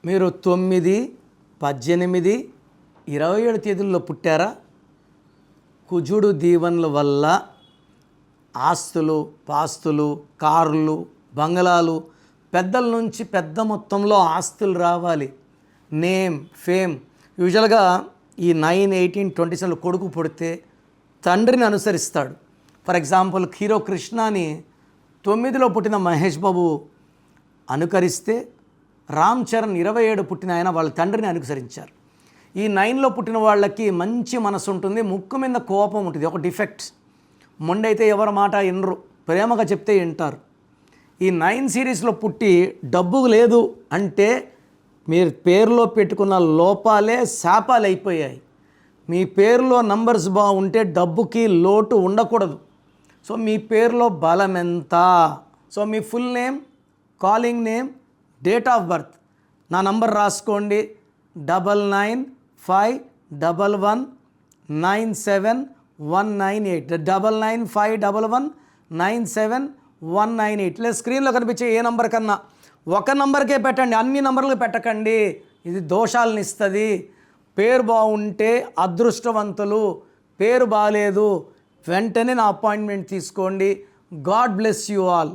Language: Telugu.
మీరు 9, 18, 27 తేదీల్లో పుట్టారా? కుజుడు దీవెనల వల్ల ఆస్తులు, పాస్తులు, కార్లు, బంగళాలు, పెద్దల నుంచి పెద్ద మొత్తంలో ఆస్తులు రావాలి. Name, fame. యూజువల్గా ఈ 9, 18, 27 కొడుకు పుడితే తండ్రిని అనుసరిస్తాడు. ఫర్ ఎగ్జాంపుల్ హీరో కృష్ణని 9లో పుట్టిన మహేష్ బాబు అనుకరిస్తే, రామ్ చరణ్ 27 పుట్టిన ఆయన వాళ్ళ తండ్రిని అనుసరించారు. ఈ 9లో పుట్టిన వాళ్ళకి మంచి మనసు ఉంటుంది, ముక్కు మీద కోపం ఉంటుంది, ఒక డిఫెక్ట్. మొండైతే ఎవరి మాట వినరు, ప్రేమగా చెప్తే వింటారు. ఈ 9 సిరీస్లో పుట్టి డబ్బు లేదు అంటే మీరు పేరులో పెట్టుకున్న లోపాలే శాపాలు అయిపోయాయి. మీ పేరులో నంబర్స్ బాగుంటే డబ్బుకి లోటు ఉండకూడదు. సో మీ పేరులో బలం ఎంత? So me full name, calling name, date of birth. నా నంబర్ రాసుకోండి, 9951197198. 9951197198. లేదా స్క్రీన్లో కనిపించే ఏ నంబర్ కన్నా ఒక నంబర్కే పెట్టండి, అన్ని నంబర్లు పెట్టకండి. ఇది దోషాలను ఇస్తుంది. పేరు బాగుంటే అదృష్టవంతులు, పేరు బాగాలేదు వెంటనే నా అపాయింట్మెంట్ తీసుకోండి. God bless you all.